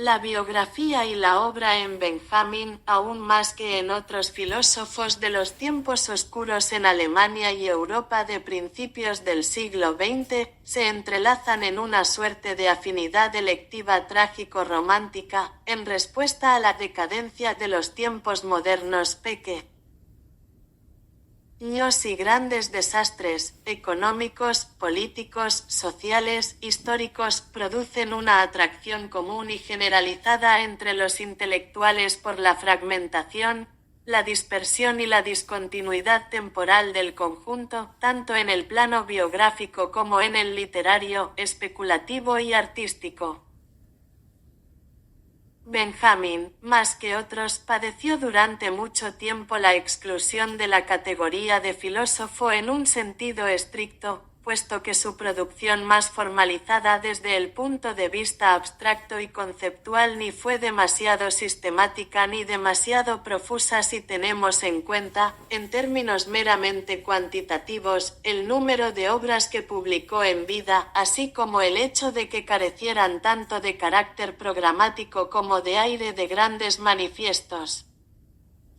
La biografía y la obra en Benjamin, aún más que en otros filósofos de los tiempos oscuros en Alemania y Europa de principios del siglo XX, se entrelazan en una suerte de afinidad electiva trágico-romántica, en respuesta a la decadencia de los tiempos modernos pequeños y grandes desastres, económicos, políticos, sociales, históricos, producen una atracción común y generalizada entre los intelectuales por la fragmentación, la dispersión y la discontinuidad temporal del conjunto, tanto en el plano biográfico como en el literario, especulativo y artístico. Benjamin, más que otros, padeció durante mucho tiempo la exclusión de la categoría de filósofo en un sentido estricto, puesto que su producción más formalizada desde el punto de vista abstracto y conceptual ni fue demasiado sistemática ni demasiado profusa si tenemos en cuenta, en términos meramente cuantitativos, el número de obras que publicó en vida, así como el hecho de que carecieran tanto de carácter programático como de aire de grandes manifiestos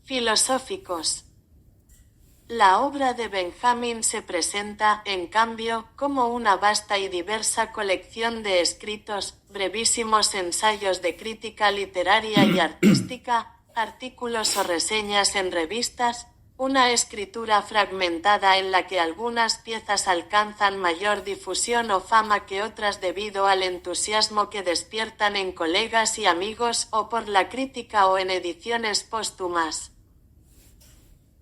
filosóficos. La obra de Benjamin se presenta, en cambio, como una vasta y diversa colección de escritos, brevísimos ensayos de crítica literaria y artística, artículos o reseñas en revistas, una escritura fragmentada en la que algunas piezas alcanzan mayor difusión o fama que otras debido al entusiasmo que despiertan en colegas y amigos o por la crítica o en ediciones póstumas.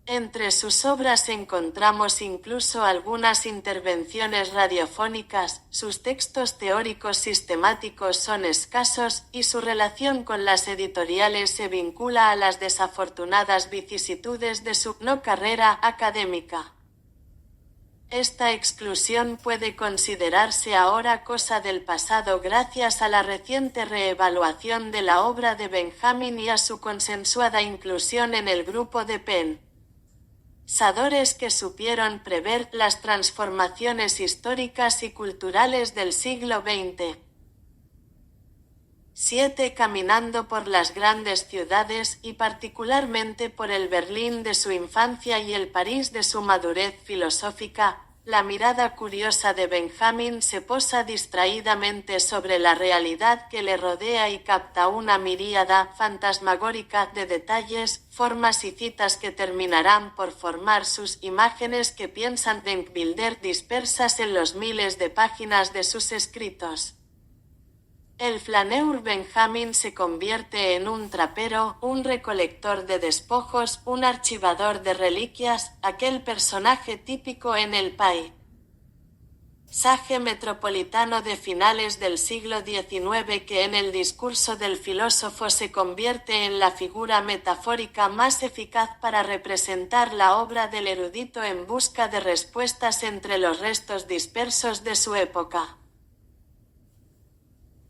Entre sus obras encontramos incluso algunas intervenciones radiofónicas, sus textos teóricos sistemáticos son escasos, y su relación con las editoriales se vincula a las desafortunadas vicisitudes de su no carrera académica. Esta exclusión puede considerarse ahora cosa del pasado gracias a la reciente reevaluación de la obra de Benjamin y a su consensuada inclusión en el grupo de pensadores que supieron prever las transformaciones históricas y culturales del siglo XX. 7. Caminando por las grandes ciudades, y particularmente por el Berlín de su infancia y el París de su madurez filosófica, la mirada curiosa de Benjamin se posa distraídamente sobre la realidad que le rodea y capta una miríada fantasmagórica de detalles, formas y citas que terminarán por formar sus imágenes que piensan Denkbilder dispersas en los miles de páginas de sus escritos. El flaneur Benjamin se convierte en un trapero, un recolector de despojos, un archivador de reliquias, aquel personaje típico en el paisaje metropolitano de finales del siglo XIX que en el discurso del filósofo se convierte en la figura metafórica más eficaz para representar la obra del erudito en busca de respuestas entre los restos dispersos de su época.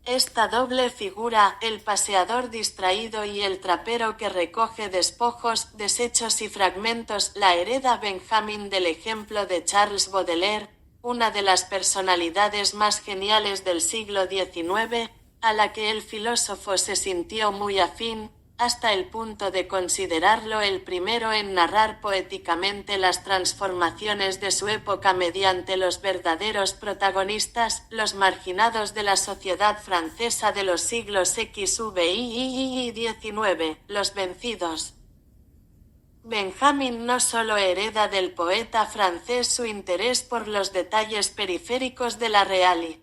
Esta doble figura, el paseador distraído y el trapero que recoge despojos, desechos y fragmentos, la hereda Benjamin del ejemplo de Charles Baudelaire, una de las personalidades más geniales del siglo XIX, a la que el filósofo se sintió muy afín, hasta el punto de considerarlo el primero en narrar poéticamente las transformaciones de su época mediante los verdaderos protagonistas, los marginados de la sociedad francesa de los siglos XV y XIX, los vencidos. Benjamin no solo hereda del poeta francés su interés por los detalles periféricos de la realidad,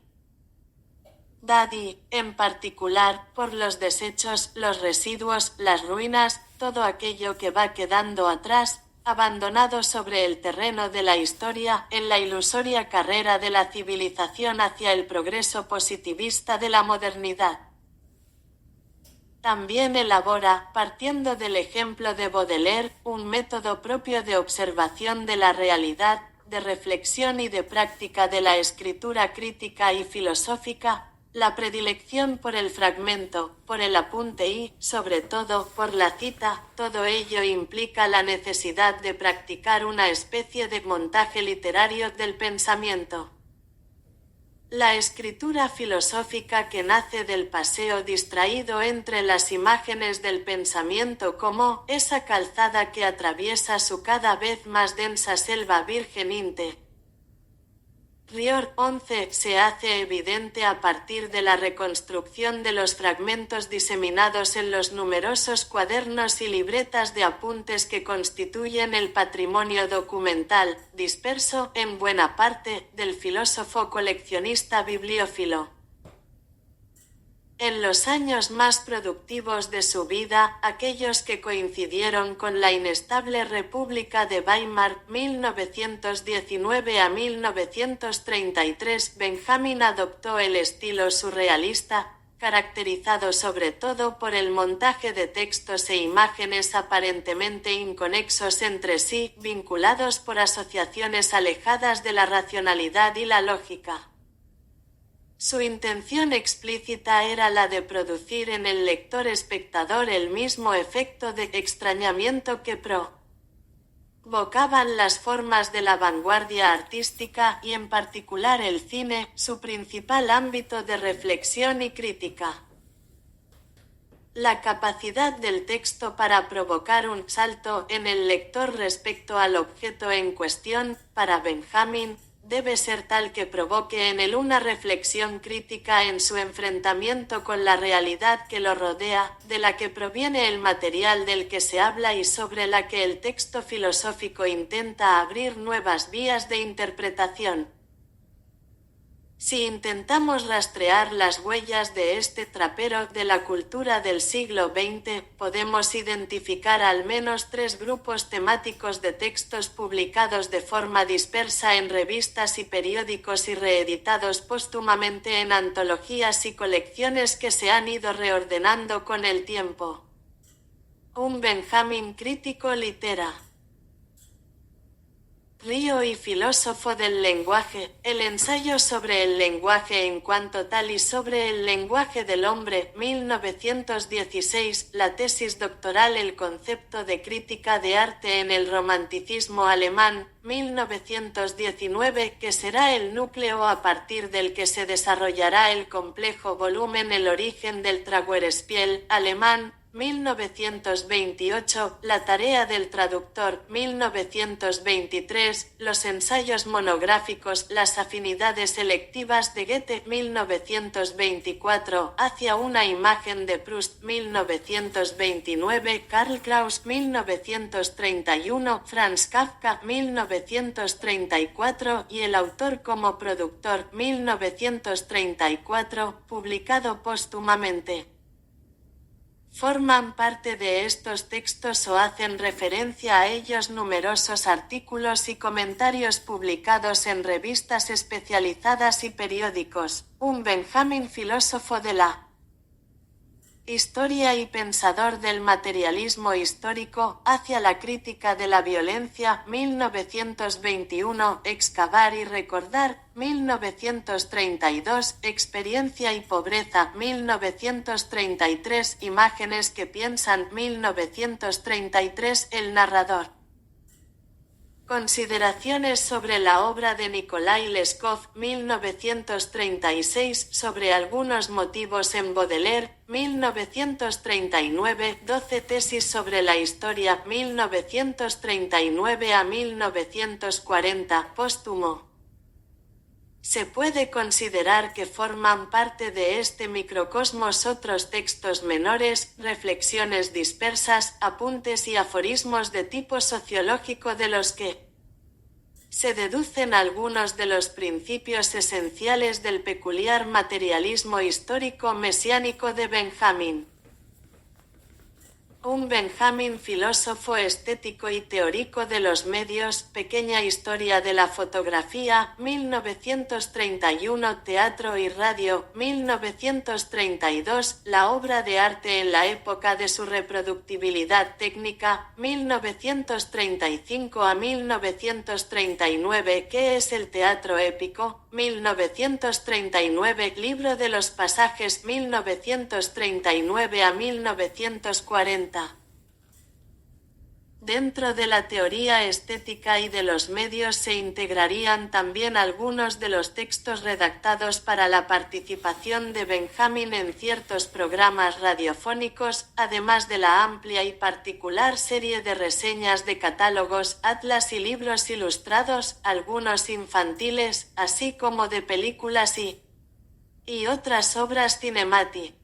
y, en particular, por los desechos, los residuos, las ruinas, todo aquello que va quedando atrás, abandonado sobre el terreno de la historia, en la ilusoria carrera de la civilización hacia el progreso positivista de la modernidad. También elabora, partiendo del ejemplo de Baudelaire, un método propio de observación de la realidad, de reflexión y de práctica de la escritura crítica y filosófica, la predilección por el fragmento, por el apunte y, sobre todo, por la cita, todo ello implica la necesidad de practicar una especie de montaje literario del pensamiento. La escritura filosófica que nace del paseo distraído entre las imágenes del pensamiento como esa calzada que atraviesa su cada vez más densa selva virgen interior. 11 se hace evidente a partir de la reconstrucción de los fragmentos diseminados en los numerosos cuadernos y libretas de apuntes que constituyen el patrimonio documental, disperso, en buena parte, del filósofo coleccionista bibliófilo. En los años más productivos de su vida, aquellos que coincidieron con la inestable República de Weimar, 1919 a 1933, Benjamin adoptó el estilo surrealista, caracterizado sobre todo por el montaje de textos e imágenes aparentemente inconexos entre sí, vinculados por asociaciones alejadas de la racionalidad y la lógica. Su intención explícita era la de producir en el lector-espectador el mismo efecto de extrañamiento que provocaban las formas de la vanguardia artística y en particular el cine, su principal ámbito de reflexión y crítica. La capacidad del texto para provocar un salto en el lector respecto al objeto en cuestión, para Benjamin, debe ser tal que provoque en él una reflexión crítica en su enfrentamiento con la realidad que lo rodea, de la que proviene el material del que se habla y sobre la que el texto filosófico intenta abrir nuevas vías de interpretación. Si intentamos rastrear las huellas de este trapero de la cultura del siglo XX, podemos identificar al menos 3 grupos temáticos de textos publicados de forma dispersa en revistas y periódicos y reeditados póstumamente en antologías y colecciones que se han ido reordenando con el tiempo. Un Benjamin crítico literario y filósofo del lenguaje, el ensayo sobre el lenguaje en cuanto tal y sobre el lenguaje del hombre, 1916, la tesis doctoral El concepto de crítica de arte en el romanticismo alemán, 1919, que será el núcleo a partir del que se desarrollará el complejo volumen El origen del Trauerspiel, alemán, 1928, La tarea del traductor, 1923, los ensayos monográficos, Las afinidades selectivas de Goethe, 1924, Hacia una imagen de Proust, 1929, Karl Kraus, 1931, Franz Kafka, 1934, y el autor como productor, 1934, publicado póstumamente. Forman parte de estos textos o hacen referencia a ellos numerosos artículos y comentarios publicados en revistas especializadas y periódicos. Un Benjamin filósofo de la historia y pensador del materialismo histórico, hacia la crítica de la violencia, 1921, Excavar y recordar, 1932, Experiencia y pobreza, 1933, Imágenes que piensan, 1933, El narrador. Consideraciones sobre la obra de Nikolai Leskov, 1936, sobre algunos motivos en Baudelaire, 1939, 12 tesis sobre la historia, 1939 a 1940, póstumo. Se puede considerar que forman parte de este microcosmos otros textos menores, reflexiones dispersas, apuntes y aforismos de tipo sociológico de los que se deducen algunos de los principios esenciales del peculiar materialismo histórico mesiánico de Benjamin. Un Benjamin filósofo estético y teórico de los medios, Pequeña historia de la fotografía, 1931, Teatro y radio, 1932, la obra de arte en la época de su reproductibilidad técnica, 1935 a 1939, ¿Qué es el teatro épico?, 1939, Libro de los pasajes, 1939 a 1940. Dentro de la teoría estética y de los medios se integrarían también algunos de los textos redactados para la participación de Benjamin en ciertos programas radiofónicos, además de la amplia y particular serie de reseñas de catálogos, atlas y libros ilustrados, algunos infantiles, así como de películas y otras obras cinemáticas.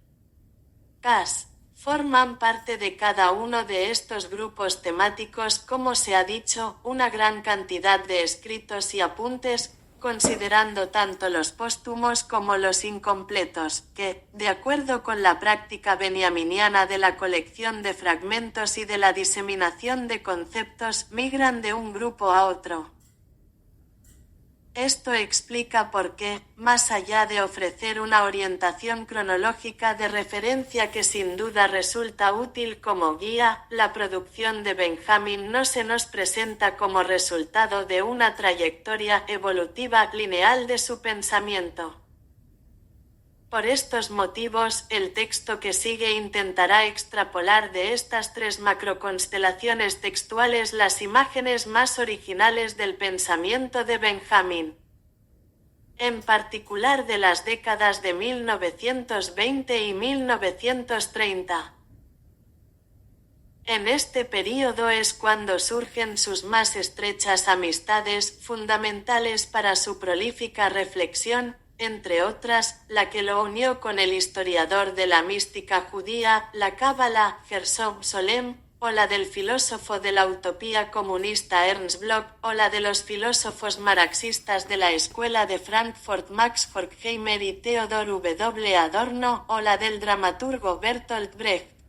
Forman parte de cada uno de estos grupos temáticos, como se ha dicho, una gran cantidad de escritos y apuntes, considerando tanto los póstumos como los incompletos, que, de acuerdo con la práctica benjaminiana de la colección de fragmentos y de la diseminación de conceptos, migran de un grupo a otro. Esto explica por qué, más allá de ofrecer una orientación cronológica de referencia que sin duda resulta útil como guía, la producción de Benjamin no se nos presenta como resultado de una trayectoria evolutiva lineal de su pensamiento. Por estos motivos, el texto que sigue intentará extrapolar de estas tres macroconstelaciones textuales las imágenes más originales del pensamiento de Benjamin. En particular de las décadas de 1920 y 1930. En este período es cuando surgen sus más estrechas amistades, fundamentales para su prolífica reflexión, entre otras, la que lo unió con el historiador de la mística judía, la Cábala, Gershom Solem, o la del filósofo de la utopía comunista Ernst Bloch, o la de los filósofos marxistas de la Escuela de Frankfurt Max Horkheimer y Theodor W. Adorno, o la del dramaturgo Bertolt Brecht.